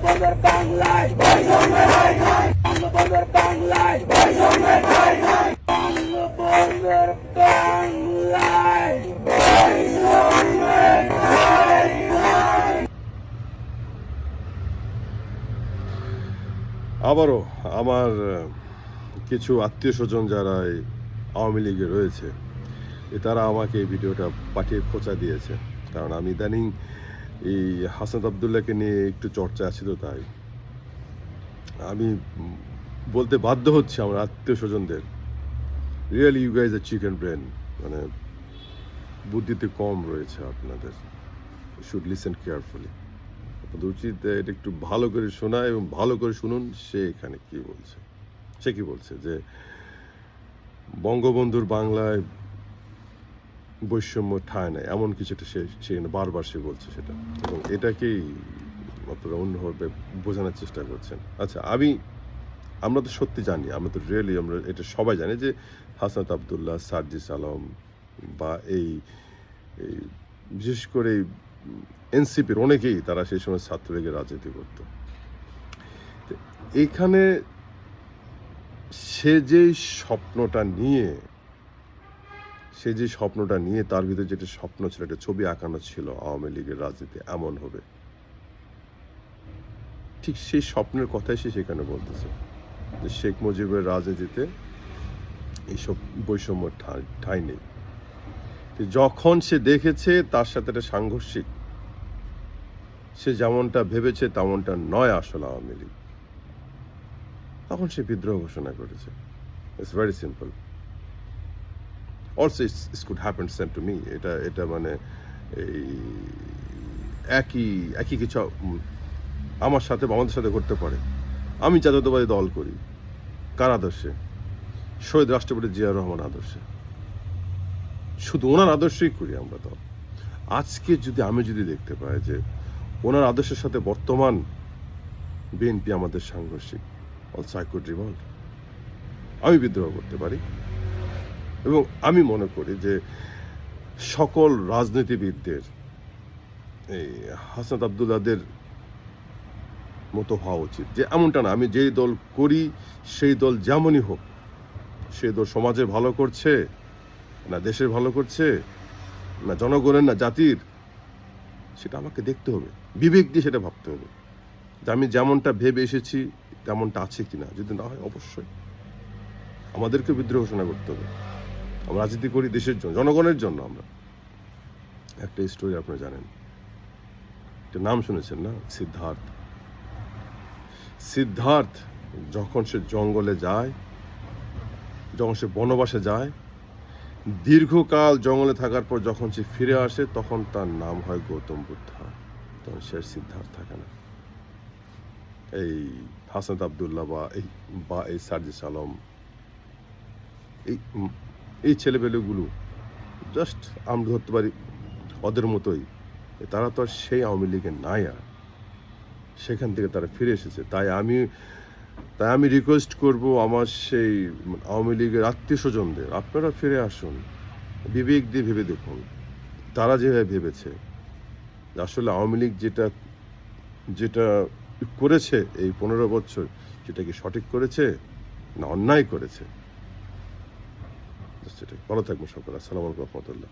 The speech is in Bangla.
বঙ্গবন্ধুর বাংলায় বঙ্গবন্ধুর বাংলায় বঙ্গবন্ধুর বাংলায়। আবারও আমার কিছু আত্মীয় স্বজন যারা এই আওয়ামী লীগে রয়েছে তারা আমাকে এই ভিডিওটা পাঠিয়ে খোঁচা দিয়েছে, কারণ আমি ইদানিং এই হাসনাত আবদুল্লাহকে নিয়ে একটু চর্চা আছে, তো তাই আমি বলতে বাধ্য হচ্ছে আমার আত্মীয় স্বজনদের, really you guys a chicken brain, মানে বুদ্ধিতে কম রয়েছে আপনাদের, শুড লিসেন কেয়ারফুলি। আপনাদের উচিত এটা একটু ভালো করে শোনা এবং ভালো করে শুনুন সে এখানে কি বলছে। সে কি বলছে যে বঙ্গবন্ধুর বাংলায় বৈষম্য ঠাঁই নাই, এমন কিছুটা সেখানে বারবার সে বলছে সেটা, এবং এটাকেই আপনারা অন্যভাবে বোঝানোর চেষ্টা করছেন। আচ্ছা, আমরা তো সত্যি জানি, আমরা তো রিয়েলি আমরা এটা সবাই জানি যে হাসনাত আবদুল্লাহ, সার্জিস আলম বা এই বিশেষ করে এনসিপির অনেকেই তারা সেই সময় ছাত্রলীগের রাজনীতি করত। এইখানে সে যে স্বপ্নটা নিয়ে তার ভিতরে যেটা স্বপ্ন ছিল, একটা ছবি আঁকানো ছিল আওয়ামী লীগের রাজনীতি এমন হবে, ঠিক সেই স্বপ্নের কথাই সে সেখানে বলতেছে যে শেখ মুজিবের রাজনীতিতে এইসব বৈষম্য ঠাঁই নেই। যখন সে দেখেছে তার সাথে একটা সাংঘর্ষিক, সে যেমনটা ভেবেছে তেমনটা নয় আসলে আওয়ামী লীগ, তখন সে বিদ্রোহ ঘোষণা করেছে। It's very simple. Also it's could happen same to me. এটা মানে এই একই কিছু আমাদের সাথে করতে পারে। আমি জাতীয়তাবাদী দল করি, কার আদর্শে? শহীদ রাষ্ট্রপতি জিয়া রহমান আদর্শে, শুধু ওনার আদর্শই করি আমরা দল। আজকে আমি যদি দেখতে পাই যে ওনার আদর্শের সাথে বর্তমান বিএনপি আমাদের সাংঘর্ষিক, অলসো আই কুড রিভল্ট, আমি বিদ্রোহ করতে পারি। এবং আমি মনে করি যে সকল রাজনীতিবিদদের এই হাসনাত আবদুল্লাহদের মতো হওয়া উচিত, যে এমনটা না আমি যেই দল করি সেই দল যেমনই হোক, সেই দল সমাজের ভালো করছে না দেশের ভালো করছে না জনগণের না জাতির, সেটা আমাকে দেখতে হবে, বিবেক দিয়ে সেটা ভাবতে হবে যে আমি যেমনটা ভেবে এসেছি তেমনটা আছে কিনা। যদি না হয় অবশ্যই আমাদেরকে বিদ্রোহ ঘোষণা করতে হবে। আমরা রাজনীতি করি দেশের জন্য, জনগণের জন্য। আমরা একটা স্টোরি আপনারা জানেন, একটা নাম শুনেছেন না, সিদ্ধার্থ যখন সে জঙ্গলে যায়, যখন সে বনবাসে যায়, দীর্ঘকাল জঙ্গলে থাকার পর যখন সে ফিরে আসে তখন তার নাম হয় গৌতম বুদ্ধা, তখন সে সিদ্ধার্থ থাকে না। এই হাসনাত আবদুল্লাহ বা এই সার্জিস আলম, এই ছেলেপেলেগুলো জাস্ট আমরা ধরতে পারি ওদের মতোই, তারা তো আর সেই আওয়ামী লীগের নাই, আর সেখান থেকে তারা ফিরে এসেছে। তাই আমি রিকোয়েস্ট করব আমার সেই আওয়ামী লীগের আত্মীয় স্বজনদের, আপনারা ফিরে আসুন, বিবেক দিয়ে ভেবে দেখুন তারা যেভাবে ভেবেছে আসলে আওয়ামী লীগ যেটা করেছে এই 15 বছর, সেটা কি সঠিক করেছে না অন্যায় করেছে। ভালো থাকবেন সকলে। আসসালামু আলাইকুম রহমতুল্লাহ।